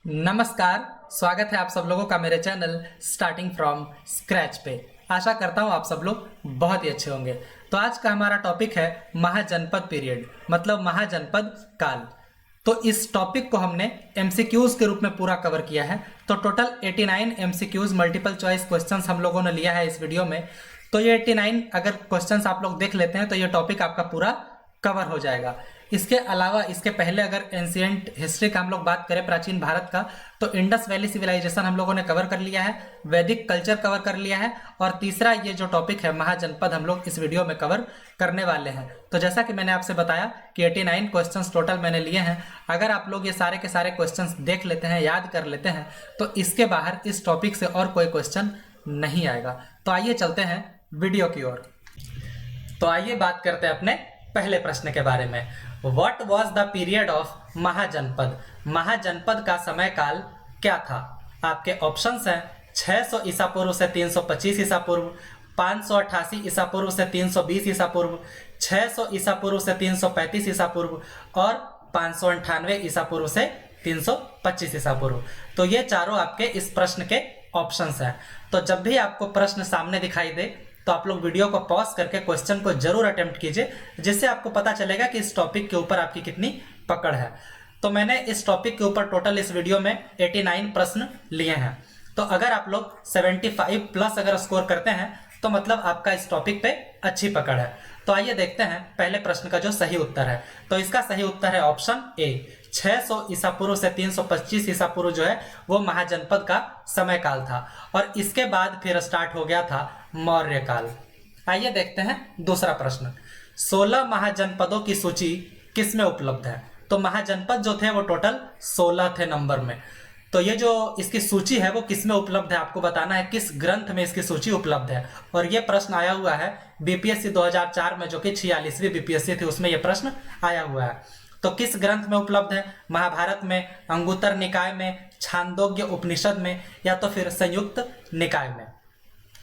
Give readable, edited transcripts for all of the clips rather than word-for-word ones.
नमस्कार। स्वागत है आप सब लोगों का मेरे चैनल स्टार्टिंग फ्रॉम स्क्रैच पे। आशा करता हूँ आप सब लोग बहुत ही अच्छे होंगे। तो आज का हमारा टॉपिक है महाजनपद पीरियड, मतलब महाजनपद काल। तो इस टॉपिक को हमने एमसीक्यूज के रूप में पूरा कवर किया है। तो total 89 MCQs multiple choice questions हम लोगों ने लिया है इस वीडियो में। तो ये 89 अगर क्वेश्चंस आप लोग देख लेते हैं तो ये टॉपिक आपका पूरा कवर हो जाएगा। इसके अलावा इसके पहले अगर एंशिएंट हिस्ट्री का हम लोग बात करें, प्राचीन भारत का, तो इंडस वैली सिविलाइजेशन हम लोगों ने कवर कर लिया है, वैदिक कल्चर कवर कर लिया है, और तीसरा ये जो टॉपिक है महाजनपद हम लोग इस वीडियो में कवर करने वाले हैं। तो जैसा कि मैंने आपसे बताया कि 89 क्वेश्चंस टोटल मैंने लिए हैं। अगर आप लोग ये सारे के सारे क्वेश्चंस देख लेते हैं, याद कर लेते हैं, तो इसके बाहर इस टॉपिक से और कोई क्वेश्चन नहीं आएगा। तो आइए चलते हैं वीडियो की ओर। तो आइए बात करते हैं अपने पहले प्रश्न के बारे में। What was the period of महाजनपद? महाजनपद का समय काल क्या था? आपके ऑप्शंस हैं 600 ईसा पूर्व से 325 ईसा पूर्व, 588 ईसा पूर्व से 320 ईसा पूर्व, 600 ईसा पूर्व से 335 ईसा पूर्व और 598 ईसा पूर्व से 325 ईसा पूर्व। तो ये चारों आपके इस प्रश्न के ऑप्शंस हैं। तो जब भी आपको प्रश्न सामने दिखाई दे तो आप लोग वीडियो को पॉज करके क्वेश्चन को जरूर अटेम्प्ट कीजिए, जिससे आपको पता चलेगा कि इस टॉपिक के ऊपर आपकी कितनी पकड़ है। तो मैंने इस टॉपिक के ऊपर टोटल इस वीडियो में 89 प्रश्न लिए हैं। तो अगर आप लोग 75 प्लस अगर स्कोर करते हैं तो मतलब आपका इस टॉपिक पे अच्छी पकड़ है। तो आइए देखते हैं पहले प्रश्न का जो सही उत्तर है। तो इसका सही उत्तर है ऑप्शन ए, 600 ईसा पूर्व से 325 ईसा पूर्व जो है वो महाजनपद का समय काल था, और इसके बाद फिर स्टार्ट हो गया था मौर्य काल। आइए देखते हैं दूसरा प्रश्न। 16 महाजनपदों की सूची किस में उपलब्ध है? तो महाजनपद जो थे वो टोटल 16 थे नंबर में। तो ये जो इसकी सूची है वो किस में उपलब्ध है, आपको बताना है किस ग्रंथ में इसकी सूची उपलब्ध है। और ये प्रश्न आया हुआ है बीपीएससी 2004 में, जो कि 46वीं बीपीएससी थी, उसमें यह प्रश्न आया हुआ है। तो किस ग्रंथ में उपलब्ध है? महाभारत में, अंगुत्तर निकाय में, छांदोग्य उपनिषद में, या तो फिर संयुक्त निकाय में।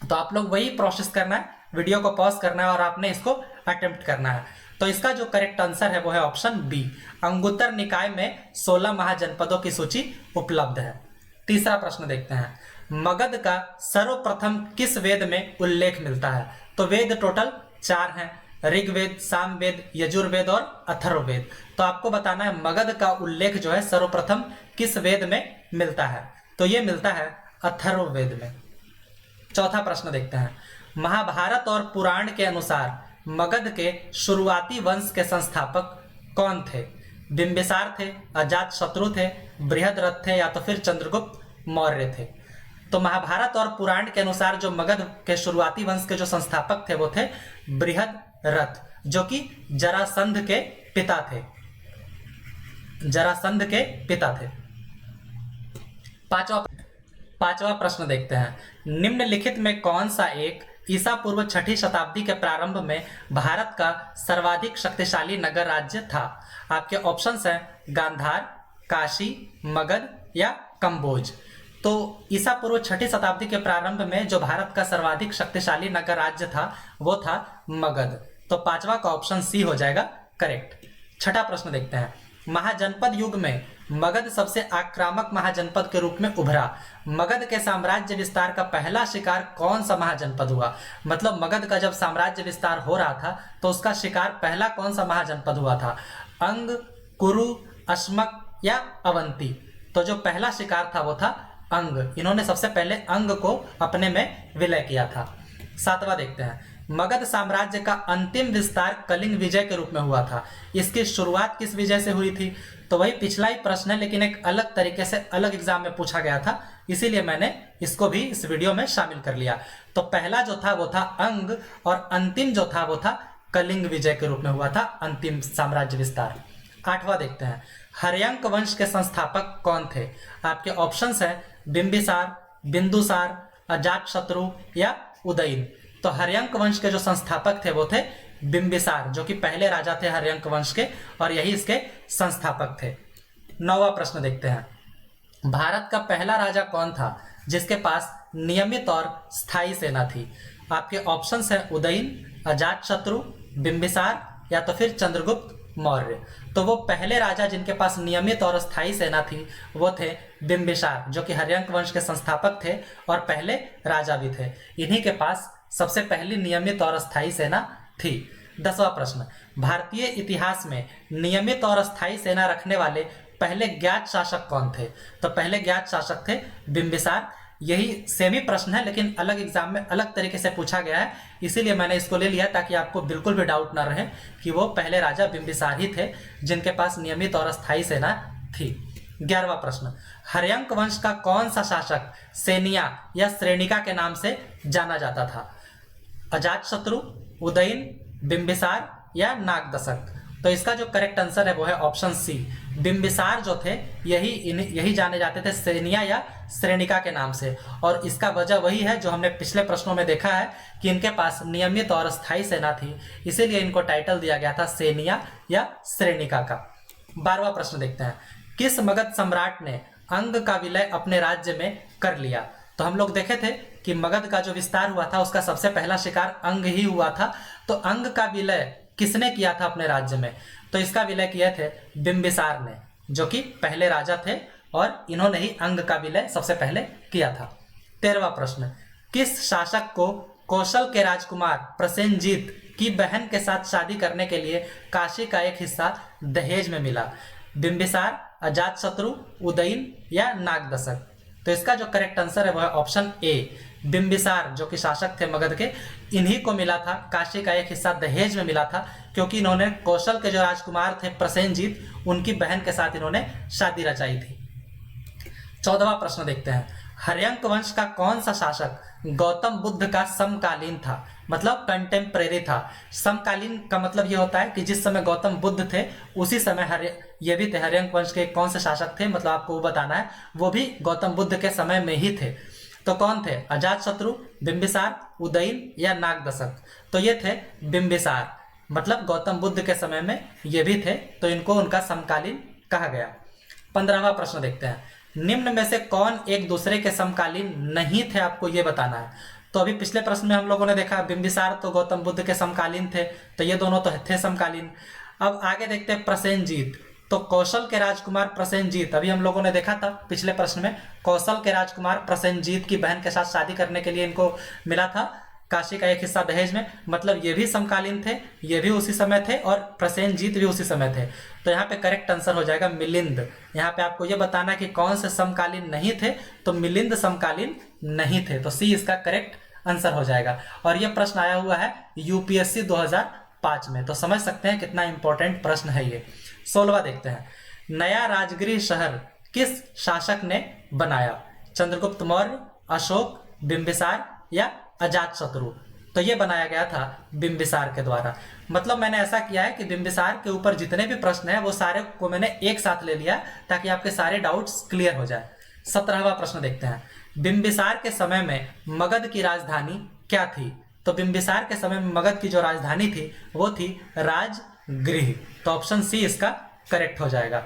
तो आप लोग वही प्रोसेस करना है, वीडियो को पॉज करना है और आपने इसको अटेम्प्ट करना है। तो इसका जो करेक्ट आंसर है वो है ऑप्शन बी, अंगुत्तर निकाय में 16 महाजनपदों की सूची उपलब्ध है। तीसरा प्रश्न देखते हैं। मगध का सर्वप्रथम किस वेद में उल्लेख मिलता है? तो वेद टोटल 4 हैं, ऋग्वेद, सामवेद, यजुर्वेद और अथर्ववेद। तो आपको बताना है मगध का उल्लेख जो है सर्वप्रथम किस वेद में मिलता है? तो ये मिलता है अथर्ववेद में। चौथा प्रश्न देखते हैं। महाभारत और पुराण के अनुसार मगध के शुरुआती वंश के संस्थापक कौन थे? बिंबिसार थे, अजातशत्रु थे, बृहद्रथ थे, या तो फिर चंद्रगुप्त मौर्य थे। तो महाभारत और पुराण के अनुसार जो मगध के शुरुआती वंश के जो संस्थापक थे वो थे बृहद्रथ, जो कि जरासंध के पिता थे। जरासंध के पिता थे। पांचवा प्रश्न देखते हैं। निम्नलिखित में कौन सा एक ईसा पूर्व 6ठी शताब्दी के प्रारंभ में भारत का सर्वाधिक शक्तिशाली नगर राज्य था? आपके ऑप्शंस हैं गांधार, काशी, मगध या कंबोज। तो ईसा पूर्व 6ठी शताब्दी के प्रारंभ में जो भारत का सर्वाधिक शक्तिशाली नगर राज्य था वो था मगध। तो पांचवा का ऑप्शन सी हो जाएगा करेक्ट। छठा प्रश्न देखते हैं। महाजनपद युग में मगध सबसे आक्रामक महाजनपद के रूप में उभरा। मगध के साम्राज्य विस्तार का पहला शिकार कौन सा महाजनपद हुआ? मतलब मगध का जब साम्राज्य विस्तार हो रहा था तो उसका शिकार पहला कौन सा महाजनपद हुआ था? अंग, कुरु, अश्मक या अवंती? तो जो पहला शिकार था वो था अंग। इन्होंने सबसे पहले अंग को अपने में विलय किया था। सातवां देखते हैं। मगध साम्राज्य का अंतिम विस्तार कलिंग विजय के रूप में हुआ था। इसकी शुरुआत किस विजय से हुई थी? तो वही पिछला ही प्रश्न है, लेकिन एक अलग तरीके से अलग एग्जाम में पूछा गया था, इसीलिए मैंने इसको भी इस वीडियो में शामिल कर लिया। तो पहला जो था वो था अंग, और अंतिम जो था वो था कलिंग विजय के रूप में हुआ था अंतिम साम्राज्य विस्तार। आठवां देखते हैं। हर्यंक वंश के संस्थापक कौन थे? आपके ऑप्शंस है बिंबिसार, बिंदुसार, अजातशत्रु या उदयन। तो हर्यंक वंश के जो संस्थापक थे वो थे बिंबिसार, जो कि पहले राजा थे हर्यंक वंश के, और यही इसके संस्थापक थे। नौवां प्रश्न देखते हैं। भारत का पहला राजा कौन था जिसके पास नियमित और स्थायी सेना थी? आपके ऑप्शंस है उदयन, अजातशत्रु, बिंबिसार या तो फिर चंद्रगुप्त मौर्य। तो वो पहले राजा जिनके पास नियमित और स्थायी सेना थी वो थे बिंबिसार, जो कि हर्यंक वंश के संस्थापक थे और पहले राजा भी थे। इन्हीं के पास सबसे पहली नियमित और स्थायी सेना थी। 10वां प्रश्न, भारतीय इतिहास में नियमित और स्थायी सेना रखने वाले पहले ज्ञात शासक कौन थे? तो पहले ज्ञात शासक थे बिंबिसार। यही सेमी प्रश्न है लेकिन अलग एग्जाम में अलग तरीके से पूछा गया है, इसीलिए मैंने इसको ले लिया ताकि आपको बिल्कुल भी डाउट ना रहे कि वो पहले राजा बिंबिसार ही थे जिनके पास नियमित और स्थायी सेना थी। 11वां प्रश्न, हर्यंक वंश का कौन सा शासक सेनिया या श्रेणिका के नाम से जाना जाता था? अजातशत्रु, उदयन, बिंबिसार या नागदशक? तो इसका जो करेक्ट आंसर है वो है ऑप्शन सी, बिंबिसार जो थे यही जाने जाते थे सेनिया या श्रेणिका के नाम से। और इसका वजह वही है जो हमने पिछले प्रश्नों में देखा है कि इनके पास नियमित और स्थायी सेना थी, इसीलिए इनको टाइटल दिया गया था सेनिया या श्रेणिका का। 12वां प्रश्न देखते हैं, किस मगध सम्राट ने अंग का विलय अपने राज्य में कर लिया? तो हम लोग देखे थे कि मगध का जो विस्तार हुआ था उसका सबसे पहला शिकार अंग ही हुआ था। तो अंग का विलय किसने किया था अपने राज्य में? तो इसका विलय किए थे बिंबिसार ने, जो कि पहले राजा थे और इन्होंने ही अंग का विलय सबसे पहले किया था। 13वां प्रश्न, किस शासक को कौशल के राजकुमार प्रसेनजीत की बहन के साथ शादी करने के लिए काशी का एक हिस्सा दहेज में मिला? बिंबिसार, अजातशत्रु, उदयन या नागदशक? तो इसका जो करेक्ट आंसर है वो है ऑप्शन ए, बिंबिसार जो कि शासक थे मगध के, इन्हीं को मिला था काशी का एक हिस्सा दहेज में मिला था, क्योंकि इन्होंने कौशल के जो राजकुमार थे प्रसेनजीत, उनकी बहन के साथ इन्होंने शादी रचाई थी। 14वां प्रश्न देखते हैं, हर्यंक वंश का कौन सा शासक गौतम बुद्ध का समकालीन था? मतलब कंटेम्परेरी था। समकालीन का मतलब ये होता है कि जिस समय गौतम बुद्ध थे उसी समय ये भी थे। हर्यंक वंश के कौन से शासक थे, मतलब आपको वो बताना है, वो भी गौतम बुद्ध के समय में ही थे। तो कौन थे? अजातशत्रु, बिंबिसार, उदयन या नागदशक? तो ये थे बिंबिसार, मतलब गौतम बुद्ध के समय में ये भी थे, तो इनको उनका समकालीन कहा गया। 15वां प्रश्न देखते हैं, निम्न में से कौन एक दूसरे के समकालीन नहीं थे? आपको ये बताना है। तो अभी पिछले प्रश्न में हम लोगों ने देखा बिंबिसार तो गौतम बुद्ध के समकालीन थे, तो ये दोनों तो थे समकालीन। अब आगे देखते हैं प्रसेनजीत। तो कौशल के राजकुमार प्रसेनजीत, अभी हम लोगों ने देखा था पिछले प्रश्न में, कौशल के राजकुमार प्रसेनजीत की बहन के साथ शादी करने के लिए इनको मिला था काशी का एक हिस्सा दहेज में, मतलब ये भी समकालीन थे, ये भी उसी समय थे और प्रसेनजीत भी उसी समय थे। तो यहाँ पे करेक्ट आंसर हो जाएगा मिलिंद। यहाँ पे आपको ये बताना है कि कौन से समकालीन नहीं थे, तो मिलिंद समकालीन नहीं थे, तो सी इसका करेक्ट आंसर हो जाएगा। और ये प्रश्न आया हुआ है यूपीएससी 2005 में, तो समझ सकते हैं कितना इंपॉर्टेंट प्रश्न है ये। 16वां देखते हैं, नया राजगृह शहर किस शासक ने बनाया? चंद्रगुप्त मौर्य, अशोक, बिंबिसार या अजातशत्रु? तो ये बनाया गया था बिंबिसार के द्वारा। मतलब मैंने ऐसा किया है कि बिंबिसार के ऊपर जितने भी प्रश्न हैं वो सारे को मैंने एक साथ ले लिया ताकि आपके सारे डाउट्स क्लियर हो जाए। 17वां प्रश्न देखते हैं, बिंबिसार के समय में मगध की राजधानी क्या थी? तो बिंबिसार के समय में मगध की जो राजधानी थी वो थी राजगृह, तो ऑप्शन सी इसका करेक्ट हो जाएगा।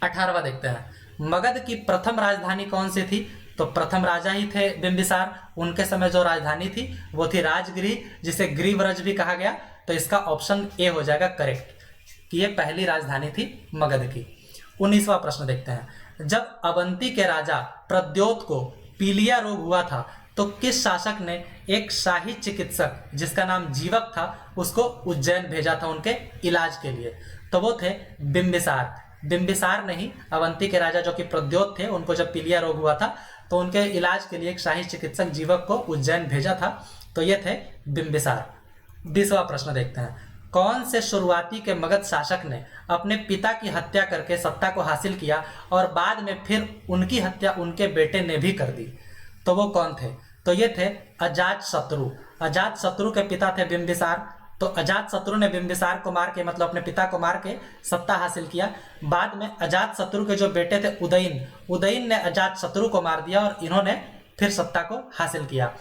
18वां देखते हैं, मगध की प्रथम राजधानी कौन सी थी? तो प्रथम राजा ही थे बिंबिसार, उनके समय जो राजधानी थी वो थी राजगृह, जिसे ग्रीवरज भी कहा गया, तो इसका ऑप्शन ए हो जाएगा करेक्ट कि ये पहली राजधानी थी मगध की। 19वां प्रश्न देखते हैं, जब अवंती के राजा प्रद्योत को पीलिया रोग हुआ था तो किस शासक ने एक शाही चिकित्सक जिसका नाम जीवक था उसको उज्जैन भेजा था उनके इलाज के लिए? तो वो थे बिंबिसार। बिंबिसार ने ही अवंती के राजा जो कि प्रद्योत थे, उनको जब पीलिया रोग हुआ था तो उनके इलाज के लिए एक शाही चिकित्सक जीवक को उज्जैन भेजा था, तो ये थे बिंबिसार। 20वां प्रश्न देखते हैं, कौन से शुरुआती के मगध शासक ने अपने पिता की हत्या करके सत्ता को हासिल किया और बाद में फिर उनकी हत्या उनके बेटे ने भी कर दी? तो वो कौन थे? तो ये थे अजातशत्रु। अजातशत्रु के पिता थे बिंबिसार, तो अजातशत्रु ने बिंबिसार को मार के, मतलब अपने पिता को मार के सत्ता हासिल किया। बाद में अजातशत्रु के जो बेटे थे उदयन ने अजातशत्रु को मार दिया और इन्होंने फिर सत्ता को हासिल किया।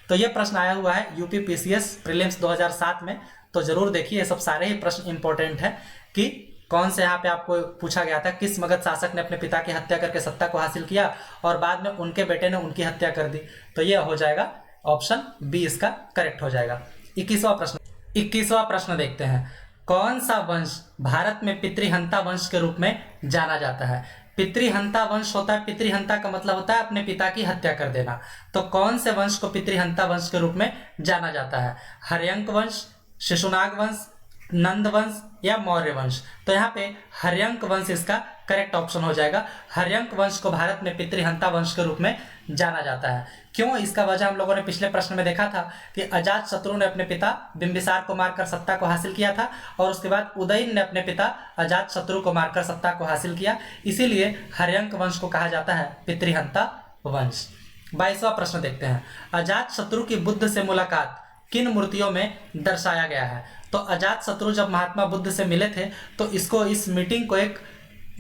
तो ये प्रश्न आया हुआ है यूपी पीसीएस प्रीलिम्स 2007 में, तो जरूर देखिए, ये सब सारे ही प्रश्न इंपॉर्टेंट है कि कौन से यहाँ पे आपको पूछा गया था किस मगध शासक ने अपने पिता की हत्या करके सत्ता को हासिल किया और बाद में उनके बेटे ने उनकी हत्या कर दी। तो ये हो जाएगा ऑप्शन बी इसका करेक्ट हो जाएगा। 21वां प्रश्न देखते हैं, कौन सा वंश भारत में पितृहंता वंश के रूप में जाना जाता है? पितृहंता वंश होता है, पितृहंता का मतलब होता है अपने पिता की हत्या कर देना। तो कौन से वंश को पितृहंता वंश के रूप में जाना जाता है? हर्यंक वंश, शिशुनाग वंश, नंद वंश या मौर्य वंश? तो यहाँ पे हर्यंक वंश इसका करेक्ट ऑप्शन हो जाएगा। हर्यंक वंश को भारत में पितृहंता वंश के रूप में जाना जाता है। क्यों? इसका वजह हम लोगों ने पिछले प्रश्न में देखा था कि अजातशत्रु ने अपने पिता बिंबिसार को मारकर सत्ता को हासिल किया था और उसके बाद उदयन ने अपने पिता अजातशत्रु को मारकर सत्ता को हासिल किया, इसीलिए हर्यंक वंश को कहा जाता है पितृहंता वंश। 22वां प्रश्न देखते हैं। अजातशत्रु की बुद्ध से मुलाकात किन मूर्तियों में दर्शाया गया है? तो अजातशत्रु जब महात्मा बुद्ध से मिले थे तो इसको, इस मीटिंग को एक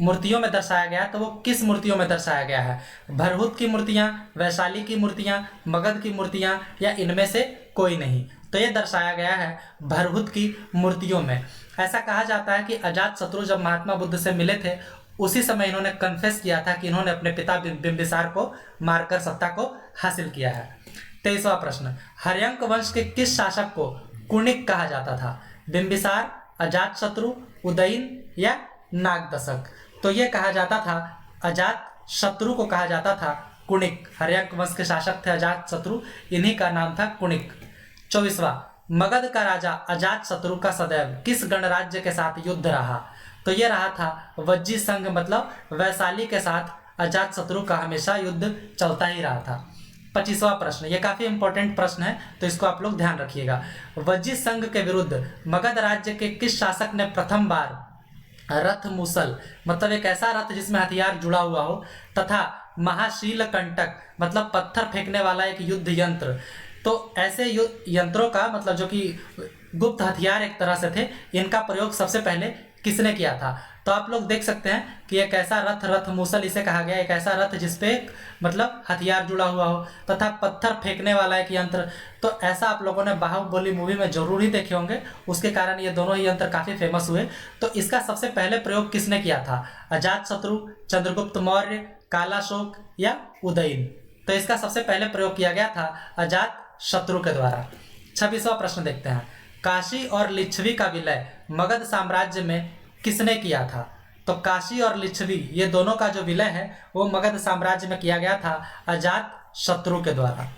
मूर्तियों में दर्शाया गया। तो वो किस मूर्तियों में दर्शाया गया है? भरहुत की मूर्तियां, वैशाली की मूर्तियां, मगध की मूर्तियां या इनमें से कोई नहीं? तो ये दर्शाया गया है भरहुत की मूर्तियों में। ऐसा कहा जाता है कि अजातशत्रु जब महात्मा बुद्ध से मिले थे उसी समय इन्होंने कन्फेस किया था कि इन्होंने अपने पिता बिंबिसार को मारकर सत्ता को हासिल किया है। 23वां प्रश्न। हर्यंक वंश के किस शासक को कुणिक कहा जाता था? बिंबिसार, अजातशत्रु, उदयन या नागदशक? तो ये कहा जाता था, अजातशत्रु को कहा जाता था कुणिक। हर्यंक वंश के शासक थे अजातशत्रु, इन्हीं का नाम था कुणिक। 24वां। मगध का राजा अजातशत्रु का सदैव किस गणराज्य के साथ युद्ध रहा? तो ये रहा था वज्जी संघ, मतलब वैशाली के साथ अजातशत्रु का हमेशा युद्ध चलता ही रहा था। 25वां प्रश्न, ये काफी इंपॉर्टेंट प्रश्न है तो इसको आप लोग ध्यान रखिएगा। वज्जी संघ के विरुद्ध मगध राज्य के किस शासक ने प्रथम बार रथ मूसल, मतलब एक ऐसा रथ जिसमें हथियार जुड़ा हुआ हो, तथा महाशील कंटक, मतलब पत्थर फेंकने वाला एक युद्ध यंत्र, तो ऐसे यंत्रों का मतलब जो कि गुप्त हथियार एक तरह से थे, इनका प्रयोग सबसे पहले किसने किया था? तो आप लोग देख सकते हैं कि एक ऐसा रथ, रथ मूसल इसे कहा गया, एक ऐसा रथ जिसपे मतलब हथियार जुड़ा हुआ हो तथा पत्थर फेंकने वाला एक यंत्र। तो ऐसा आप लोगों ने बाहुबली मूवी में जरूर ही देखे होंगे, उसके कारण ये दोनों ही यंत्र काफी फेमस हुए। तो इसका सबसे पहले प्रयोग किसने किया था? अजातशत्रु, चंद्रगुप्त मौर्य, कालाशोक या उदयन? तो इसका सबसे पहले प्रयोग किया गया था अजातशत्रु के द्वारा। 26वां प्रश्न देखते हैं। काशी और लिच्छवी का विलय मगध साम्राज्य में किसने किया था? तो काशी और लिच्छवी ये दोनों का जो विलय है वो मगध साम्राज्य में किया गया था अजातशत्रु के द्वारा।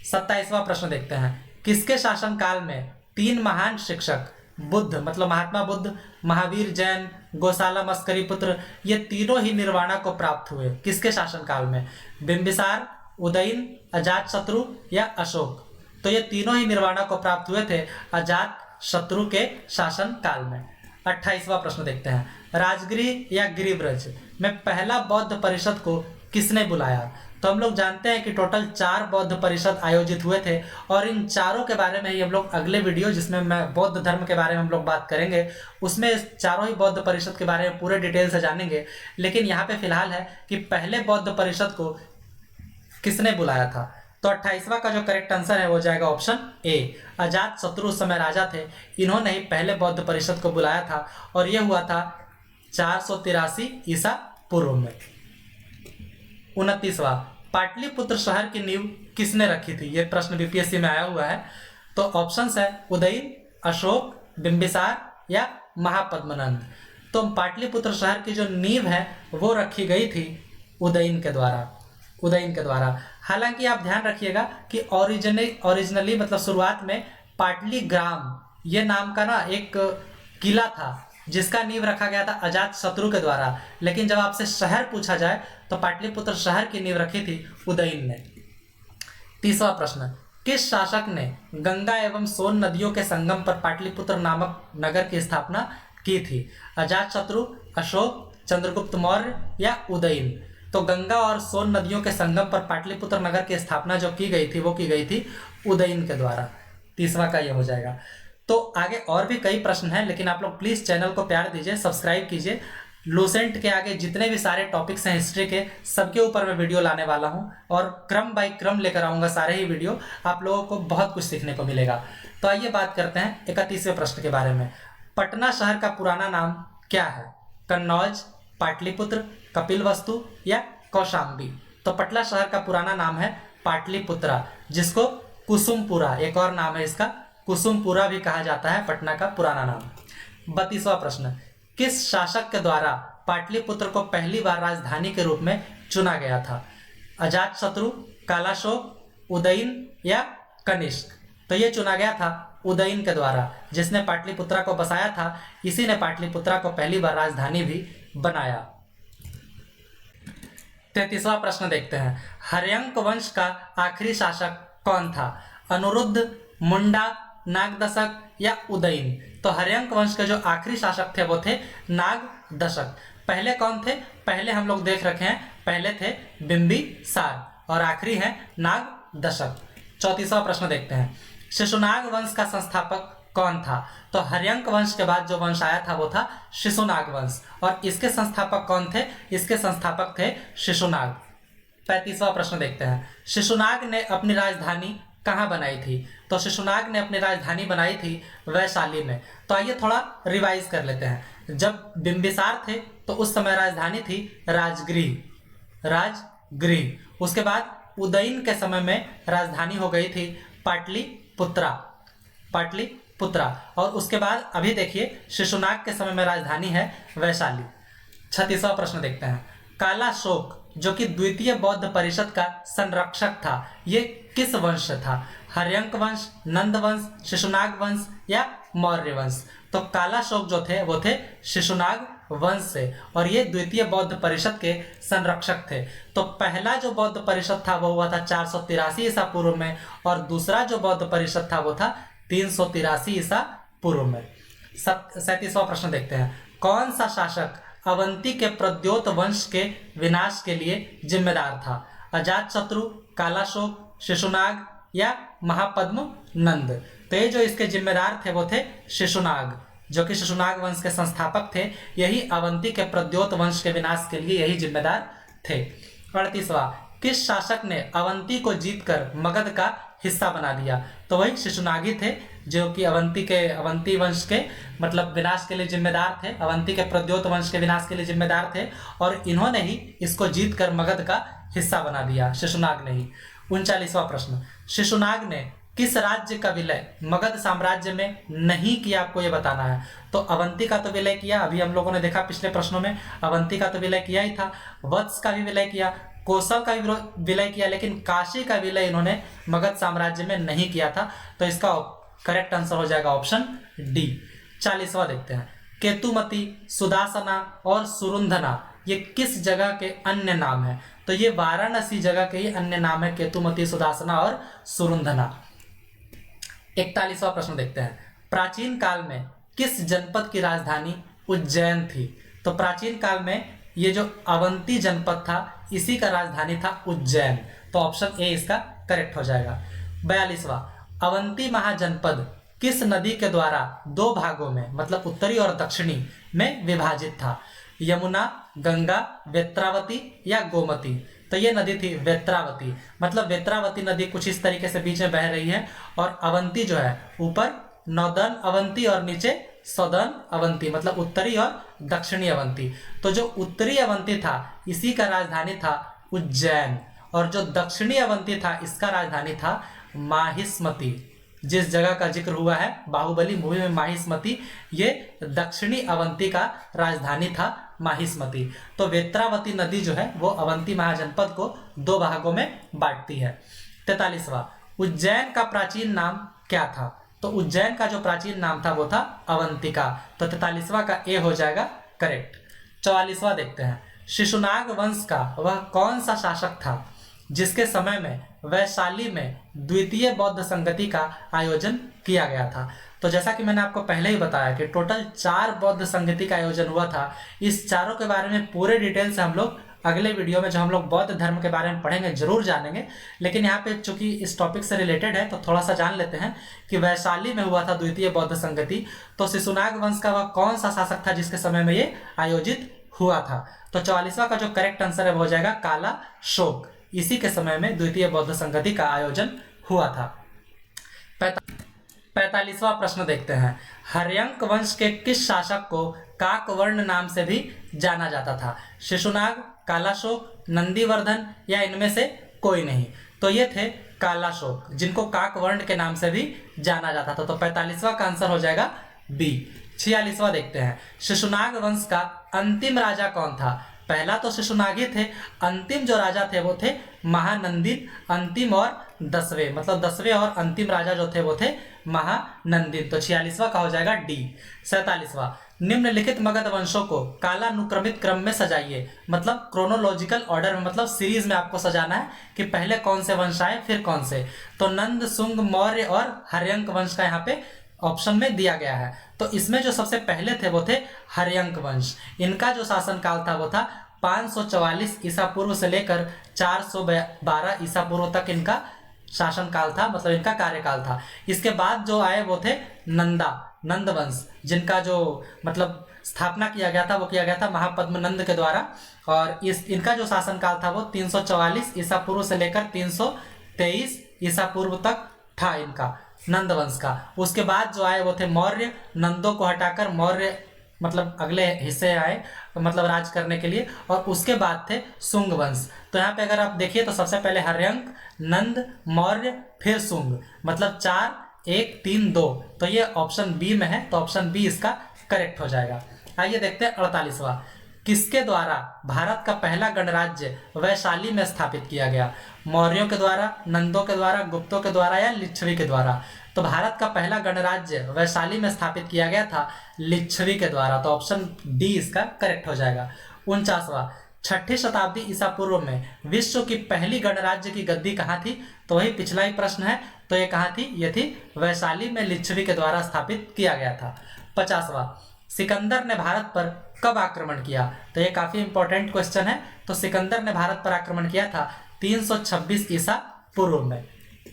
27वां प्रश्न देखते हैं। किसके शासनकाल में 3 महान शिक्षक, बुद्ध मतलब महात्मा बुद्ध, महावीर जैन, गोशाला मस्करी पुत्र, ये तीनों ही निर्वाणा को प्राप्त हुए? किसके शासनकाल में? बिंबिसार, उदयन, अजातशत्रु या अशोक? तो ये तीनों ही निर्वाणा को प्राप्त हुए थे अजातशत्रु के शासन काल में। 28वां प्रश्न देखते हैं। राजगृह या गिरिब्रज में पहला बौद्ध परिषद को किसने बुलाया? तो हम लोग जानते हैं कि टोटल 4 बौद्ध परिषद आयोजित हुए थे और इन चारों के बारे में ही हम लोग अगले वीडियो जिसमें मैं बौद्ध धर्म के बारे में हम लोग बात करेंगे, उसमें चारों ही बौद्ध परिषद के बारे में पूरे डिटेल से जानेंगे। लेकिन यहाँ पे फिलहाल है कि पहले बौद्ध परिषद को किसने बुलाया था? तो 28वां का जो करेक्ट आंसर है वो जाएगा ऑप्शन ए। अजातशत्रु उस समय राजा थे, इन्होंने ही पहले बौद्ध परिषद को बुलाया था और यह हुआ था 483 ईसा पूर्व में। 29वां। पाटलिपुत्र शहर की नींव किसने रखी थी? ये प्रश्न बीपीएससी में आया हुआ है। तो ऑप्शंस है उदयन, अशोक, बिंबिसार या महापद्मनंद। तो पाटलिपुत्र शहर की जो नींव है वो रखी गई थी उदयन के द्वारा, उदयन के द्वारा। हालांकि आप ध्यान रखिएगा कि ओरिजिनली मतलब शुरुआत में पाटलीग्राम ये नाम का ना एक किला था जिसका नींव रखा गया था अजातशत्रु के द्वारा, लेकिन जब आपसे शहर पूछा जाए तो पाटलिपुत्र शहर की नींव रखी थी उदयन ने। 30वां प्रश्न। किस शासक ने गंगा एवं सोन नदियों के संगम पर पाटलिपुत्र नामक नगर की स्थापना की थी? अजातशत्रु, अशोक, चंद्रगुप्त मौर्य या उदयन? तो गंगा और सोन नदियों के संगम पर पाटलिपुत्र नगर की स्थापना जो की गई थी वो की गई थी उदयन के द्वारा। 30वां का ये हो जाएगा। तो आगे और भी कई प्रश्न हैं, लेकिन आप लोग प्लीज चैनल को प्यार दीजिए, सब्सक्राइब कीजिए। लूसेंट के आगे जितने भी सारे टॉपिक्स हैं हिस्ट्री के, सबके ऊपर मैं वीडियो लाने वाला हूं और क्रम बाय क्रम लेकर आऊंगा सारे ही वीडियो, आप लोगों को बहुत कुछ सीखने को मिलेगा। तो आइए बात करते हैं 31वें प्रश्न के बारे में। पटना शहर का पुराना नाम क्या है? कन्नौज, पाटलिपुत्र, कपिलवस्तु या कौशाम्बी? तो पटना शहर का पुराना नाम है पाटलिपुत्रा, जिसको कुसुमपुरा, एक और नाम है इसका कुसुमपुरा भी कहा जाता है पटना का पुराना नाम। 32वां प्रश्न, किस शासक के द्वारा पाटलिपुत्र को पहली बार राजधानी के रूप में चुना गया था? अजातशत्रु, कालाशोक, उदयन या कनिष्क? तो ये चुना गया था उदयन के द्वारा, जिसने पाटलिपुत्रा को बसाया था। इसी ने पाटलिपुत्रा को पहली बार राजधानी भी बनाया। 33वां प्रश्न देखते हैं, हर्यंक वंश का आखिरी शासक कौन था? अनुरुद्ध, मुंडा, नागदशक या उदयन? तो हर्यंक वंश के जो आखिरी शासक थे वो थे नागदशक। पहले कौन थे? पहले हम लोग देख रखे हैं, पहले थे बिंबिसार और आखिरी है नागदशक। 34वां प्रश्न देखते हैं, शिशुनाग वंश का संस्थापक कौन था? तो हर्यंक वंश के बाद जो वंश आया था वो था शिशुनाग वंश, और इसके संस्थापक कौन थे? इसके संस्थापक थे शिशुनाग। 35वां प्रश्न देखते हैं, शिशुनाग ने अपनी राजधानी कहाँ बनाई थी? तो शिशुनाग ने अपनी राजधानी बनाई थी वैशाली में। तो आइए थोड़ा रिवाइज कर लेते हैं। जब बिंबिसार थे तो उस समय राजधानी थी राजगृह। उसके बाद उदयन के समय में राजधानी हो गई थी पाटलिपुत्रा। और उसके बाद अभी देखिए शिशुनाग के समय में राजधानी है वैशाली। 36वां प्रश्न देखते हैं, कालाशोक जो कि द्वितीय बौद्ध परिषद का संरक्षक था, ये किस वंश से था? हर्यंक वंश, नंद वंश, शिशुनाग वंश या मौर्य वंश? तो कालाशोक जो थे वो थे शिशुनाग वंश से, और ये द्वितीय बौद्ध परिषद के संरक्षक थे। तो पहला जो बौद्ध परिषद था वो हुआ था 483 ईसा पूर्व में, और दूसरा जो बौद्ध परिषद था वो था 383 ईसा पूर्व में। 37वां प्रश्न देखते हैं, कौन सा शासक अवंती के प्रद्योत वंश के विनाश के लिए जिम्मेदार था? अजातशत्रु, कालाशोक, शिशुनाग या महापद्म नंद? तो ये जो इसके जिम्मेदार थे वो थे शिशुनाग, जो कि शिशुनाग वंश के संस्थापक थे। यही अवंती के प्रद्योत वंश के विनाश के लिए यही जिम्मेदार थे। 38वां, किस शासक ने अवंती को जीतकर मगध का हिस्सा बना दिया? तो वही शिशुनागी थे, जो कि अवंती वंश के मतलब विनाश के लिए जिम्मेदार थे, अवंती के प्रद्योत वंश के विनाश के लिए जिम्मेदार थे, और इन्होंने ही इसको जीतकर मगध का हिस्सा बना दिया, शिशुनाग ने ही। 39वां प्रश्न, शिशुनाग ने किस राज्य का विलय मगध साम्राज्य में नहीं किया? आपको ये बताना है। तो अवंती का तो विलय किया, अभी हम लोगों ने देखा पिछले प्रश्नों में, अवंती का तो विलय किया ही था, वत्स का भी विलय किया, कोसल का भी विलय किया, लेकिन काशी का विलय इन्होंने मगध साम्राज्य में नहीं किया था। तो इसका करेक्ट आंसर हो जाएगा ऑप्शन डी। 40वां देखते हैं, केतुमती, सुदासना और सुरुंधना ये किस जगह के अन्य नाम है? तो ये वाराणसी जगह के ही अन्य नाम है, केतुमती, सुदासना और सुरुंधना। 41वां प्रश्न देखते हैं, प्राचीन काल में किस जनपद की राजधानी उज्जैन थी? तो प्राचीन काल में ये जो अवंती जनपद था इसी का राजधानी था उज्जैन। तो ऑप्शन ए इसका करेक्ट हो जाएगा। 42वां, अवंती महाजनपद किस नदी के द्वारा दो भागों में मतलब उत्तरी और दक्षिणी में विभाजित था? यमुना, गंगा, वेत्रावती या गोमती? तो ये नदी थी वेत्रावती। मतलब वेत्रावती नदी कुछ इस तरीके से बीच में बह रही है, और अवंती जो है ऊपर नॉर्दर्न अवंती और नीचे सदर्न अवंती, मतलब उत्तरी और दक्षिणी अवंती। तो जो उत्तरी अवंती था इसी का राजधानी था उज्जैन, और जो दक्षिणी अवंती था इसका राजधानी था माहिष्मती। जिस जगह का जिक्र हुआ है बाहुबली मूवी में माहिष्मती, ये दक्षिणी अवंती का राजधानी था माहिष्मती। तो वेत्रावती नदी जो है वो अवंती महाजनपद को दो भागों में बांटती है। 43वां, उज्जैन का प्राचीन नाम क्या था? तो उज्जैन का जो प्राचीन नाम था वो था अवंतिका। तो 43वां का ए हो जाएगा करेक्ट। 44वां देखते हैं, शिशुनाग वंश का वह कौन सा शासक था जिसके समय में वैशाली में द्वितीय बौद्ध संगति का आयोजन किया गया था? तो जैसा कि मैंने आपको पहले ही बताया कि टोटल 4 बौद्ध संगति का आयोजन हुआ था। इस चारों के बारे में पूरे डिटेल से हम लोग अगले वीडियो में जो हम लोग बौद्ध धर्म के बारे में पढ़ेंगे जरूर जानेंगे, लेकिन यहाँ पे चूंकि इस टॉपिक से रिलेटेड है तो थोड़ा सा जान लेते हैं कि वैशाली में हुआ था द्वितीय बौद्ध संगति। तो शिशुनाग वंश का वह कौन सा शासक था जिसके समय में ये आयोजित हुआ था? तो 44वां का जो करेक्ट आंसर है वो हो जाएगा काला शोक। इसी के समय में द्वितीय बौद्ध संगति का आयोजन हुआ था। 45वां प्रश्न देखते हैं, हर्यंक वंश के किस शासक को काकवर्ण नाम से भी जाना जाता था? शिशुनाग, कालाशोक, नंदीवर्धन या इनमें से कोई नहीं। तो ये थे कालाशोक, जिनको काकवर्ण के नाम से भी जाना जाता था। तो 45वां का आंसर हो जाएगा बी। 46वां देखते हैं, शिशुनाग वंश का अंतिम राजा कौन था? पहला तो शिशुनाग ही थे, अंतिम जो राजा थे वो थे महानंदिन। अंतिम और 10वें, मतलब 10वें और अंतिम राजा जो थे वो थे महानंदिन। तो 46वां का हो जाएगा डी। 47वां, निम्नलिखित मगध वंशों को कालानुक्रमित क्रम में सजाइए। मतलब क्रोनोलॉजिकल ऑर्डर में, मतलब सीरीज में आपको सजाना है कि पहले कौन से वंश आए फिर कौन से। तो नंद, शुंग, मौर्य और हर्यंक वंश का यहाँ पे ऑप्शन में दिया गया है। तो इसमें जो सबसे पहले थे वो थे हर्यंक वंश। इनका जो शासनकाल था वो था 544 ईसा पूर्व से लेकर 412 ईसा पूर्व तक इनका शासनकाल था, मतलब इनका कार्यकाल था। इसके बाद जो आए वो थे नंद वंश, जिनका जो मतलब स्थापना किया गया था वो किया गया था महापद्म नंद के द्वारा। और इनका जो शासनकाल था वो 344 ईसा पूर्व से लेकर 323 ईसा पूर्व तक था इनका, नंद वंश का। उसके बाद जो आए वो थे मौर्य। नंदों को हटाकर मौर्य मतलब अगले हिस्से आए, मतलब राज करने के लिए। और उसके बाद थे शुंग वंश। तो यहाँ पे अगर आप देखिए तो सबसे पहले हर्यंक, नंद, मौर्य, फिर शुंग, मतलब 4 1 3 2। तो ये ऑप्शन बी में है, तो ऑप्शन बी इसका करेक्ट हो जाएगा। आइए देखते हैं 48वां, किसके द्वारा भारत का पहला गणराज्य वैशाली में स्थापित किया गया? मौर्यों के द्वारा, नंदों के द्वारा, गुप्तों के द्वारा या लिच्छवी के द्वारा? तो भारत का पहला गणराज्य वैशाली में स्थापित किया गया था लिच्छवी के द्वारा। तो ऑप्शन डी इसका करेक्ट हो जाएगा। 49वां, 6ठी शताब्दी ईसा पूर्व में विश्व की पहली गणराज्य की गद्दी कहाँ थी? तो वही पिछला ही प्रश्न है। तो ये कहाँ थी? ये थी वैशाली में, लिच्छवी के द्वारा स्थापित किया गया था। 50वां, सिकंदर ने भारत पर कब आक्रमण किया? तो ये काफी इंपॉर्टेंट क्वेश्चन है। तो सिकंदर ने भारत पर आक्रमण किया था 326 ईसा पूर्व में।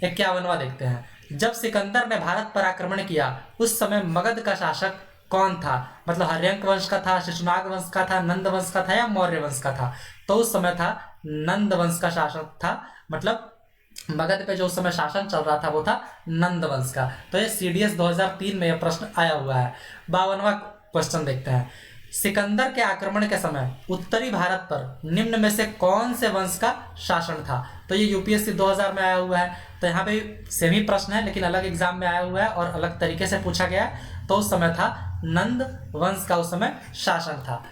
51वां देखते हैं, जब सिकंदर ने भारत पर आक्रमण किया उस समय मगध का शासक कौन था? मतलब हर्यंक वंश का था, शिशुनाग वंश का था, नंद वंश का था या मौर्य वंश का था? तो उस समय था नंद वंश का शासक था, मतलब मगध पे जो उस समय शासन चल रहा था वो था नंद वंश का। तो ये CDS 2003 में यह प्रश्न आया हुआ है। 52वां क्वेश्चन देखते हैं, सिकंदर के आक्रमण के समय उत्तरी भारत पर निम्न में से कौन से वंश का शासन था? तो ये UPSC 2000 में आया हुआ है। तो यहाँ पे सेम ही प्रश्न है लेकिन अलग एग्जाम में आया हुआ है और अलग तरीके से पूछा गया है। तो उस समय था नंद वंश का उस समय शासन था।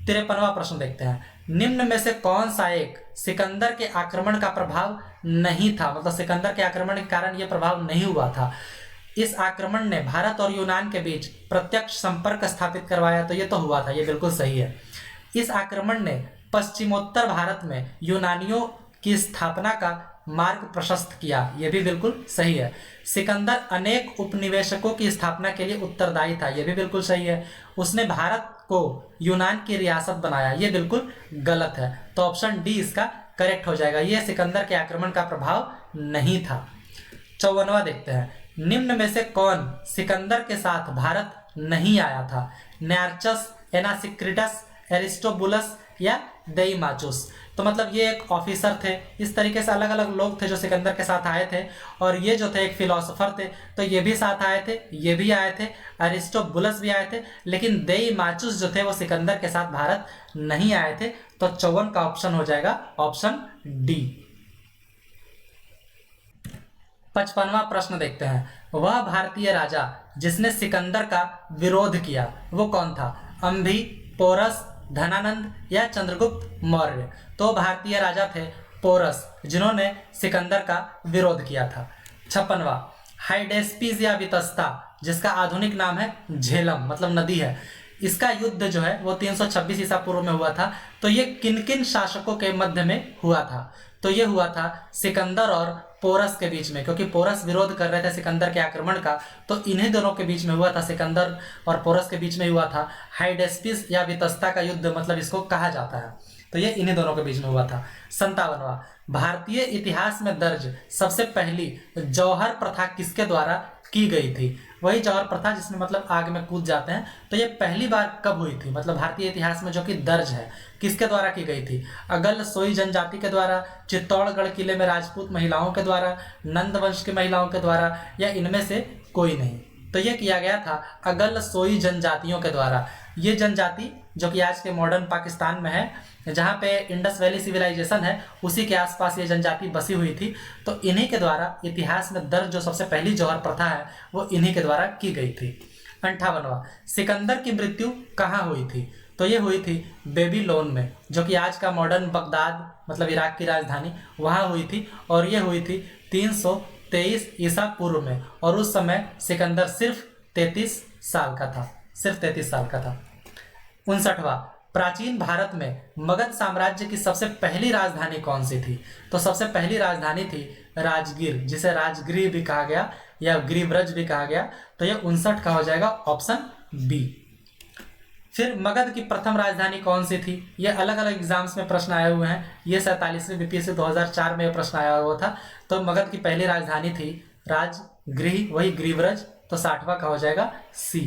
53वां प्रश्न देखते हैं, निम्न में से कौन सा एक सिकंदर के आक्रमण का प्रभाव नहीं था? मतलब सिकंदर के आक्रमण के कारण यह प्रभाव नहीं हुआ था। इस आक्रमण ने भारत और यूनान के बीच प्रत्यक्ष संपर्क स्थापित करवाया। तो ये तो हुआ था, ये बिल्कुल सही है। इस आक्रमण ने पश्चिमोत्तर भारत में यूनानियों की स्थापना का मार्ग प्रशस्त किया। यह भी बिल्कुल सही है। सिकंदर अनेक उपनिवेशकों की स्थापना के लिए उत्तरदायी था। यह भी बिल्कुल सही है। उसने भारत को यूनान की रियासत बनाया। यह बिल्कुल गलत है। तो ऑप्शन डी इसका करेक्ट हो जाएगा। यह सिकंदर के आक्रमण का प्रभाव नहीं था। 54वां देखते हैं, निम्न में से कौन सिकंदर के साथ भारत नहीं आया था? न्यार्चस, एनासिक्रिटस, एरिस्टोबुलस या देईमाचुस? तो मतलब ये एक ऑफिसर थे। इस तरीके से अलग अलग लोग थे जो सिकंदर के साथ आए थे। और ये जो थे एक फिलोसोफर थे, तो ये भी साथ आए थे, ये भी आए थे, एरिस्टोबुलस भी आए थे। लेकिन देईमाचुस जो थे वो सिकंदर के साथ भारत नहीं आए थे। तो 54 का ऑप्शन हो जाएगा ऑप्शन डी। 55वां प्रश्न देखते हैं, वह भारतीय राजा जिसने सिकंदर का विरोध किया वो कौन था? अंभी, पोरस, धनानंद या चंद्रगुप्त मौर्य? तो भारतीय राजा थे पोरस, जिन्होंने सिकंदर का विरोध किया था। 56वां, हाइडेस्पीज या वितस्ता, जिसका आधुनिक नाम है झेलम, मतलब नदी है, इसका युद्ध जो है वो 326 ईसा पूर्व में हुआ था। तो ये किन किन शासकों के मध्य में हुआ था? तो ये हुआ था सिकंदर और पोरस के बीच में, क्योंकि पोरस विरोध कर रहे थे सिकंदर के आक्रमण का। तो इन्हीं दोनों के बीच में हुआ था, सिकंदर और पोरस के बीच में हुआ था। हाइडेस्पिस या वितस्ता का युद्ध मतलब इसको कहा जाता है। तो ये इन्हीं दोनों के बीच में हुआ था। 57वां, भारतीय इतिहास में दर्ज सबसे पहली जौहर प्रथा किसके द्वारा की गई थी? वही जौहर प्रथा जिसमें मतलब आग में कूद जाते हैं। तो ये पहली बार कब हुई थी? मतलब भारतीय इतिहास में जो कि दर्ज है, किसके द्वारा की गई थी? अगल सोई जनजाति के द्वारा, चित्तौड़गढ़ किले में राजपूत महिलाओं के द्वारा, नंद वंश की महिलाओं के द्वारा, या इनमें से कोई नहीं? तो ये किया गया था अगल सोई जनजातियों के द्वारा। ये जनजाति जो कि आज के मॉडर्न पाकिस्तान में है, जहाँ पे इंडस वैली सिविलाइजेशन है उसी के आसपास ये जनजाति बसी हुई थी। तो इन्हीं के द्वारा इतिहास में दर्ज जो सबसे पहली जौहर प्रथा है वो इन्हीं के द्वारा की गई थी। 58वां, सिकंदर की मृत्यु कहाँ हुई थी? तो ये हुई थी बेबीलोन में, जो कि आज का मॉडर्न बगदाद मतलब इराक की राजधानी, वहाँ हुई थी। और ये हुई थी 323 ईसा पूर्व में, और उस समय सिकंदर सिर्फ 33 साल का था, सिर्फ 33 साल का था। 59वां, प्राचीन भारत में मगध साम्राज्य की सबसे पहली राजधानी कौन सी थी? तो सबसे पहली राजधानी थी राजगीर, जिसे राजगृह भी कहा गया या गिरिव्रज भी कहा गया। तो यह 59 का हो जाएगा ऑप्शन बी। फिर मगध की प्रथम राजधानी कौन सी थी? ये अलग अलग एग्जाम्स में प्रश्न आए हुए हैं। ये 47वीं बीपीएससी 2004 में यह प्रश्न आया हुआ था। तो मगध की पहली राजधानी थी राजगृह, वही गिरिव्रज। तो 60वां का हो जाएगा सी।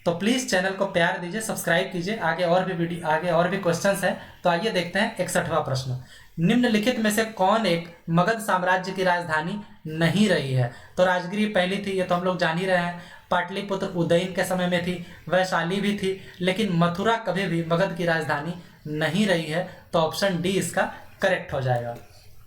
तो प्लीज चैनल को प्यार दीजिए, सब्सक्राइब कीजिए। आगे और भी क्वेश्चंस हैं। तो आइए देखते हैं 61वां प्रश्न। निम्नलिखित में से कौन एक मगध साम्राज्य की राजधानी नहीं रही है? तो राजगृह पहली थी, ये तो हम लोग जान ही रहे हैं। पाटलिपुत्र उदयन के समय में थी, वैशाली भी थी, लेकिन मथुरा कभी भी मगध की राजधानी नहीं रही है। तो ऑप्शन डी इसका करेक्ट हो जाएगा।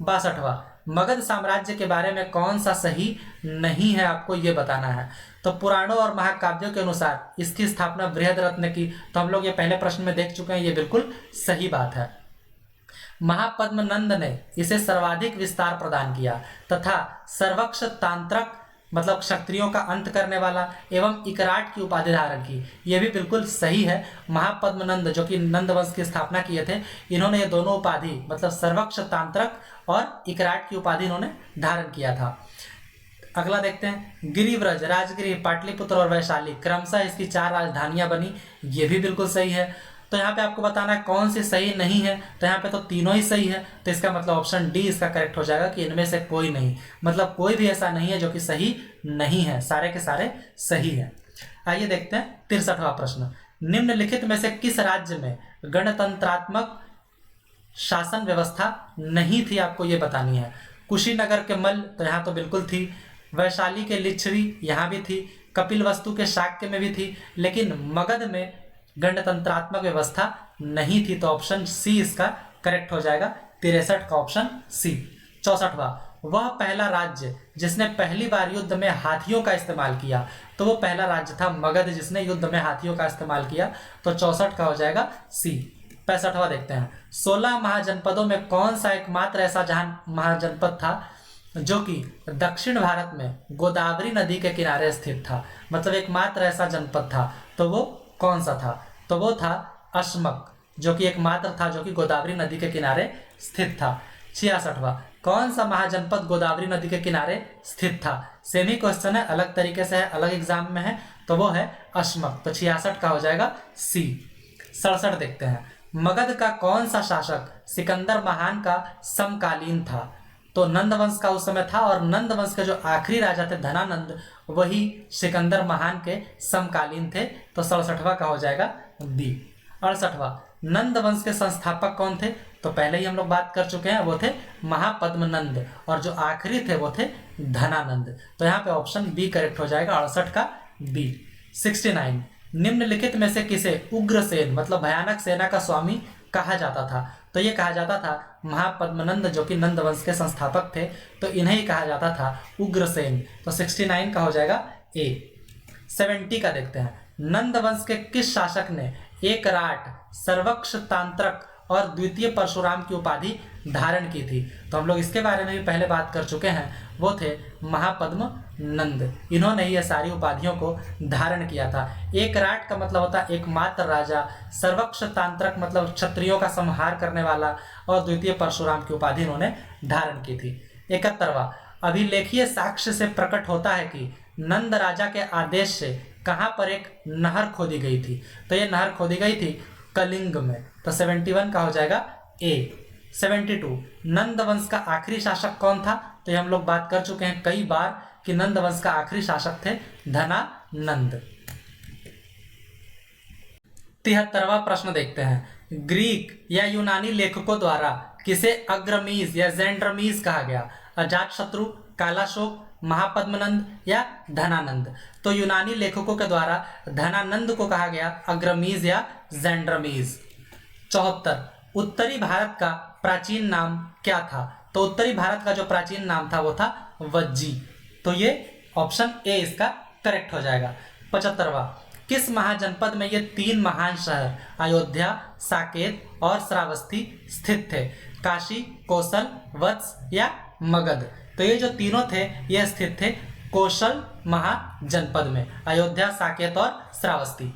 62वां, मगध साम्राज्य के बारे में कौन सा सही नहीं है, आपको ये बताना है। तो पुराणों और महाकाव्यों के अनुसार इसकी स्थापना बृहद्रथ ने की। तो हम लोग ये पहले प्रश्न में देख चुके हैं, ये बिल्कुल सही बात है। महापद्मनंद ने इसे सर्वाधिक विस्तार प्रदान किया तथा सर्वक्ष तांत्रक मतलब क्षत्रियों का अंत करने वाला एवं इकराट की उपाधि धारण की। यह भी बिल्कुल सही है। महापद्मनंद जो कि नंद वंश की स्थापना किए थे, इन्होंने ये दोनों उपाधि मतलब सर्वक्ष तांत्रक और इकराट की उपाधि इन्होंने धारण किया था। अगला देखते हैं, गिरिव्रज, राजगृह, पाटलिपुत्र और वैशाली क्रमशः इसकी 4 राजधानियां बनी। ये भी बिल्कुल सही है। तो यहाँ पे आपको बताना है कौन सी सही नहीं है। तो यहाँ पे तो तीनों ही सही है। तो इसका मतलब ऑप्शन डी इसका करेक्ट हो जाएगा कि इनमें से कोई नहीं, मतलब कोई भी ऐसा नहीं है जो कि सही नहीं है, सारे के सारे सही है। आइए देखते हैं 63वां प्रश्न। निम्नलिखित में से किस राज्य में गणतंत्रात्मक शासन व्यवस्था नहीं थी, आपको ये बतानी है। कुशीनगर के मल्ल, तो यहाँ तो बिल्कुल थी। वैशाली के लिच्छवी, यहाँ भी थी। कपिलवस्तु के शाक्य में भी थी। लेकिन मगध में गणतंत्रात्मक व्यवस्था नहीं थी। तो ऑप्शन सी इसका करेक्ट हो जाएगा, 63 का ऑप्शन सी। 64वां, वह पहला राज्य जिसने पहली बार युद्ध में हाथियों का इस्तेमाल किया। तो वो पहला राज्य था मगध जिसने युद्ध में हाथियों का इस्तेमाल किया। तो 64 का हो जाएगा सी। 65वां देखते हैं, 16 महाजनपदों में कौन सा एकमात्र ऐसा जहां महाजनपद था जो कि दक्षिण भारत में गोदावरी नदी के किनारे स्थित था, मतलब एकमात्र ऐसा जनपद था। तो वो कौन सा था? तो वो था अश्मक, जो कि एकमात्र था जो कि गोदावरी नदी के किनारे स्थित था। 66वां, कौन सा महाजनपद गोदावरी नदी के किनारे स्थित था? सेम ही क्वेश्चन है, अलग तरीके से है, अलग एग्जाम में है। तो वो है अश्मक। तो 66 का हो जाएगा सी। 67 देखते हैं, मगध का कौन सा शासक सिकंदर महान का समकालीन था? तो नंद वंश का उस समय था, और नंद वंश के जो आखिरी राजा थे धनानंद, वही सिकंदर महान के समकालीन थे। तो 67वां का हो जाएगा बी। 68वां, नंद वंश के संस्थापक कौन थे? तो पहले ही हम लोग बात कर चुके हैं, वो थे महापद्मनंद, और जो आखिरी थे वो थे धनानंद। तो यहाँ पे ऑप्शन बी करेक्ट हो जाएगा, 68 का बी। 69, निम्नलिखित में से किसे उग्रसेन मतलब भयानक सेना का स्वामी कहा जाता था? तो ये कहा जाता था महापद्मनंद जो कि नंद वंश के संस्थापक थे, तो इन्हें ही कहा जाता था उग्रसेन। तो 69 का हो जाएगा ए। 70 का देखते हैं, नंद वंश के किस शासक ने एकराट, सर्वक्ष तांत्रक और द्वितीय परशुराम की उपाधि धारण की थी? तो हम लोग इसके बारे में भी पहले बात कर चुके हैं, वो थे महापद्मनंद। इन्होंने ये सारी उपाधियों को धारण किया था। एकराट का मतलब होता है एकमात्र राजा, सर्वक्ष तांत्रक मतलब क्षत्रियों का संहार करने वाला, और द्वितीय परशुराम की उपाधि इन्होंने धारण की थी। 71वां, अभिलेखीय साक्ष्य से प्रकट होता है कि नंद राजा के आदेश से कहाँ पर एक नहर खोदी गई थी? तो ये नहर खोदी गई थी कलिंग में। तो 71 का हो जाएगा ए। 72, नंद वंश का आखिरी शासक कौन था? तो ये हम लोग बात कर चुके हैं कई बार कि नंद वंश का आखिरी शासक थे धनानंद। 73वां प्रश्न देखते हैं, ग्रीक या यूनानी लेखकों द्वारा किसे अग्रमीज या जेंड्रमीज कहा गया? अजातशत्रु, कालाशोक, महापद्मनंद या धनानंद? तो यूनानी लेखकों के द्वारा धनानंद को कहा गया अग्रमीज या जेंड्रमीज। 74, उत्तरी भारत का प्राचीन नाम क्या था? तो उत्तरी भारत का जो प्राचीन नाम था वो था वज्जी। तो ये ऑप्शन ए इसका करेक्ट हो जाएगा। 75वां, किस महाजनपद में ये 3 महान शहर अयोध्या, साकेत और श्रावस्ती स्थित थे? काशी, कौशल, वत्स या मगध? तो ये जो तीनों थे ये स्थित थे कौशल महाजनपद में, अयोध्या, साकेत और श्रावस्ती।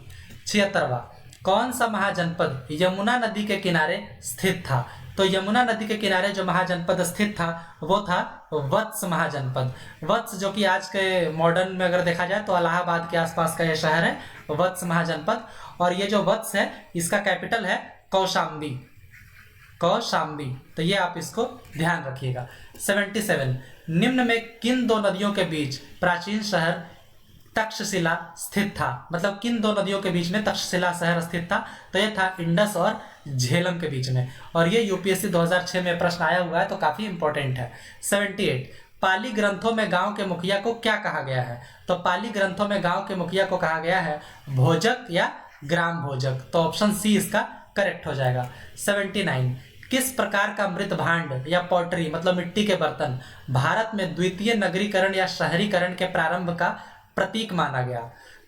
76वां, कौन सा महाजनपद यमुना नदी के किनारे स्थित था? तो यमुना नदी के किनारे जो महाजनपद स्थित था वो था वत्स महाजनपद। वत्स जो कि आज के मॉडर्न में अगर देखा जाए तो इलाहाबाद के आसपास का ये शहर है वत्स महाजनपद। और ये जो वत्स है इसका कैपिटल है कौशाम्बी, कौशाम्बी। तो ये आप इसको ध्यान रखिएगा। 77, निम्न में किन 2 नदियों के बीच प्राचीन शहर तक्षशिला स्थित था? मतलब किन 2 नदियों के बीच में तक्षशिला शहर स्थित था? तो ये था इंडस और झेलम के बीच में। और ये यूपीएससी 2006 में प्रश्न आया हुआ है तो काफी इंपॉर्टेंट है। 78, पाली ग्रंथों में गांव के मुखिया को क्या कहा गया है? तो पाली ग्रंथों में गांव के मुखिया को कहा गया है भोजक या ग्राम भोजक। तो ऑप्शन सी इसका करेक्ट हो जाएगा। 79, किस प्रकार का मृत भांड या पॉटरी मतलब मिट्टी के बर्तन भारत में द्वितीय नगरीकरण या शहरीकरण के प्रारंभ का प्रतीक माना गया?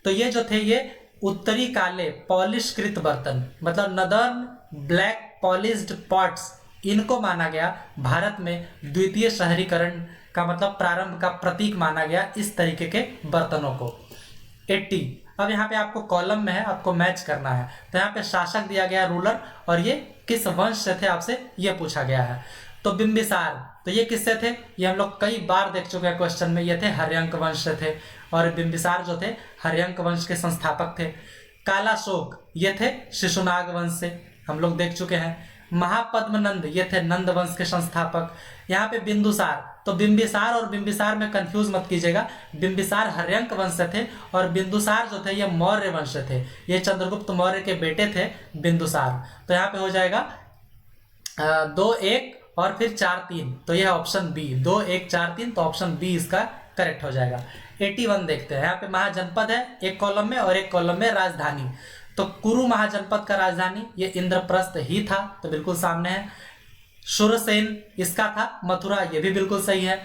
तो ये जो थे ये उत्तरी काले पॉलिशकृत बर्तन मतलब नदर्न ब्लैक पॉलिश्ड पॉट्स, इनको माना गया भारत में द्वितीय शहरीकरण का मतलब प्रारंभ का प्रतीक माना गया इस तरीके के बर्तनों को। 80, अब यहाँ पे आपको कॉलम में है, आपको मैच करना है। तो यहाँ पे शासक दिया गया रूलर और ये किस वंश से थे आपसे ये पूछा गया है। तो बिंबिसार, तो ये किससे थे? ये हम लोग कई बार देख चुके हैं क्वेश्चन में, ये थे हर्यंक वंश से थे और बिंबिसार जो थे हर्यंक वंश के संस्थापक थे। कालाशोक ये थे शिशुनाग वंश से, हम लोग देख चुके हैं। महापद्मनंद ये थे नंद वंश के संस्थापक। यहाँ पे बिंदुसार, तो बिंबिसार और बिंबिसार में कंफ्यूज मत कीजिएगा, बिंबिसार हर्यंक वंश से थे और बिंदुसार जो थे ये मौर्य वंश से थे, ये चंद्रगुप्त मौर्य के बेटे थे बिंदुसार। तो यहाँ पे हो जाएगा 2, 1 और फिर 4, 3। तो यह ऑप्शन बी 2, 1, 4, 3, तो ऑप्शन बी इसका करेक्ट हो जाएगा। 81 देखते हैं, यहाँ पे महाजनपद है एक कॉलम में और एक कॉलम में राजधानी। तो कुरु महाजनपद का राजधानी ये इंद्रप्रस्थ ही था, तो बिल्कुल सामने है। शूरसेन इसका था मथुरा, ये भी बिल्कुल सही है।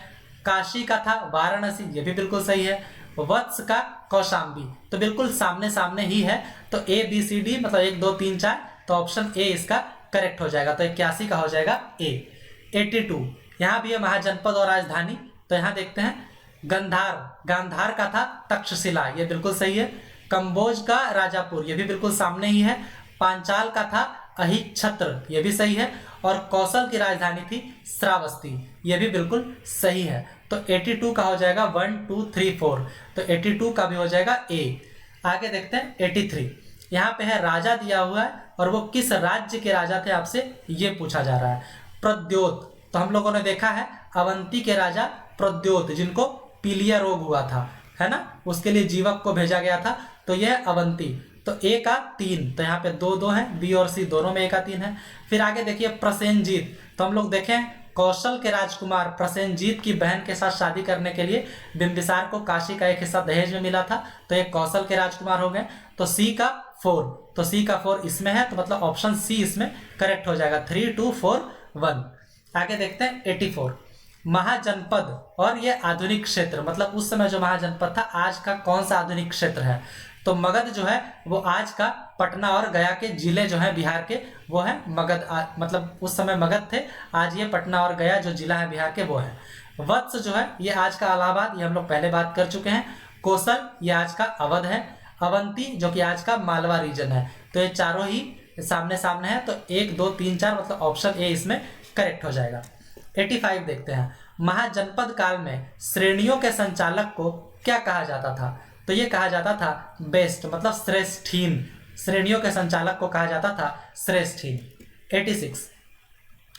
काशी का था वाराणसी, ये भी बिल्कुल सही है। वत्स का कौशाम्बी, तो बिल्कुल सामने सामने ही है। तो ए बी सी डी मतलब 1 2 3 4, तो ऑप्शन ए इसका करेक्ट हो जाएगा। तो 81 का हो जाएगा ए। 82 यहाँ भी है महाजनपद और राजधानी। तो यहाँ देखते हैं गंधार, गांधार का था तक्षशिला, ये बिल्कुल सही है। कंबोज का राजापुर, ये भी बिल्कुल सामने ही है। पांचाल का था अहिच्छत्र, ये भी सही है। और कौशल की राजधानी थी श्रावस्ती, ये भी बिल्कुल सही है। तो 82 का हो जाएगा 1 2 3 4, तो 82 का भी हो जाएगा ए। आगे देखते हैं 83, यहाँ पे है राजा दिया हुआ है और वो किस राज्य के राजा थे आपसे ये पूछा जा रहा है। प्रद्योत, तो हम लोगों ने देखा है अवंती के राजा प्रद्योत जिनको पीलिया रोग हुआ था, है ना, उसके लिए जीवक को भेजा गया था। तो यह अवंती, तो ए का 3, तो यहाँ पे 2 2 है, बी और सी दोनों में ए का 3 है। फिर आगे देखिए प्रसेनजीत, तो हम लोग देखें कौशल के राजकुमार प्रसेनजीत की बहन के साथ शादी करने के लिए बिंबिसार को काशी का एक हिस्सा दहेज में मिला था, तो ये कौशल के राजकुमार हो गए। तो सी का 4, तो सी का 4 इसमें है, तो मतलब ऑप्शन सी इसमें करेक्ट हो जाएगा। 3 2 4 1। आगे देखते हैं 84, महाजनपद और ये आधुनिक क्षेत्र, मतलब उस समय जो महाजनपद था आज का कौन सा आधुनिक क्षेत्र है। तो मगध जो है वो आज का पटना और गया के जिले जो है बिहार के वो है मगध, मतलब उस समय मगध थे, आज ये पटना और गया जो जिला है बिहार के वो है। वत्स जो है ये आज का इलाहाबाद, ये हम लोग पहले बात कर चुके हैं। कौशल ये आज का अवध है। अवंती जो कि आज का मालवा रीजन है। तो ये चारों ही सामने सामने है, तो 1 2 3 4 मतलब ऑप्शन ए इसमें करेक्ट हो जाएगा। 85 देखते हैं, महाजनपद काल में श्रेणियों के संचालक को क्या कहा जाता था। तो ये कहा जाता था बेस्ट, मतलब श्रेष्ठीन, श्रेणियों के संचालक को कहा जाता था श्रेष्ठीन। 86,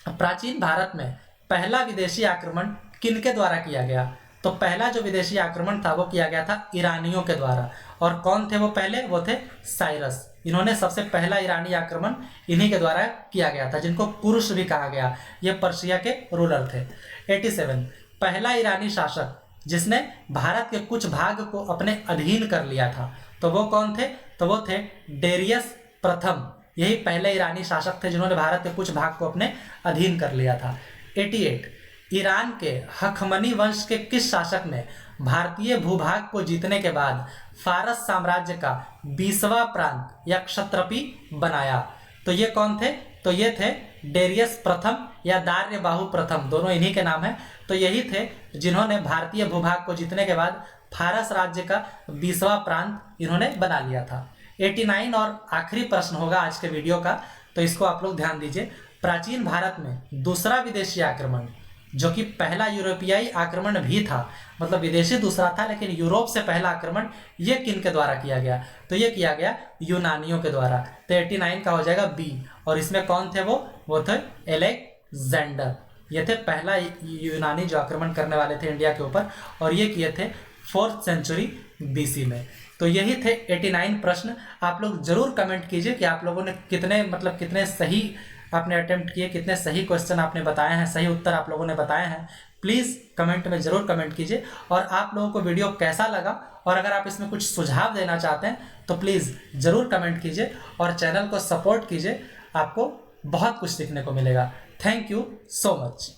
प्राचीन भारत में पहला विदेशी आक्रमण किनके द्वारा किया गया। तो पहला जो विदेशी आक्रमण था वो किया गया था ईरानियों के द्वारा। और कौन थे वो पहले, वो थे साइरस, इन्होंने सबसे पहला ईरानी आक्रमण इन्हीं के द्वारा किया गया था, जिनको कुरुश भी कहा गया, ये पर्शिया के रूलर थे। 87, पहला ईरानी शासक जिसने भारत के कुछ भाग को अपने अधीन कर लिया था। तो वो कौन थे? तो वो थे डेरियस प्रथम। यही पहले ईरानी शासक थे जिन्होंने भारत के कुछ भाग को अपने अधीन कर लिया था। 88 ईरान के हखमनी वंश के किस शासक ने भारतीय भूभाग को जीतने के बाद फारस साम्राज्य का 20वां प्रांत या क्षत्रपी बनाया? तो ये कौन थे? तो ये थे डेरियस प्रथम या दार्यबाहु प्रथम, दोनों इन्हीं के नाम हैं। तो यही थे जिन्होंने भारतीय भूभाग को जीतने के बाद फारस राज्य का 20वां प्रांत इन्होंने बना लिया था। 89 और आखिरी प्रश्न होगा आज के वीडियो का, तो इसको आप लोग ध्यान दीजिए। प्राचीन भारत में दूसरा विदेशी आक्रमण, जो कि पहला यूरोपियाई आक्रमण भी था, मतलब विदेशी दूसरा था लेकिन यूरोप से पहला आक्रमण ये किन के द्वारा किया गया? तो ये किया गया यूनानियों के द्वारा। तो 89 का हो जाएगा बी। और इसमें कौन थे? वो थे अलेक्जेंडर। ये थे पहला यूनानी जो आक्रमण करने वाले थे इंडिया के ऊपर, और ये किए थे 4th सेंचुरी BC में। तो यही थे 89 प्रश्न। आप लोग जरूर कमेंट कीजिए कि आप लोगों ने कितने सही आपने अटेम्प्ट किए, कितने सही क्वेश्चन आपने बताए हैं, सही उत्तर आप लोगों ने बताए हैं। प्लीज़ कमेंट में ज़रूर कमेंट कीजिए। और आप लोगों को वीडियो कैसा लगा, और अगर आप इसमें कुछ सुझाव देना चाहते हैं तो प्लीज़ ज़रूर कमेंट कीजिए और चैनल को सपोर्ट कीजिए। आपको बहुत कुछ सीखने को मिलेगा। Thank you so much.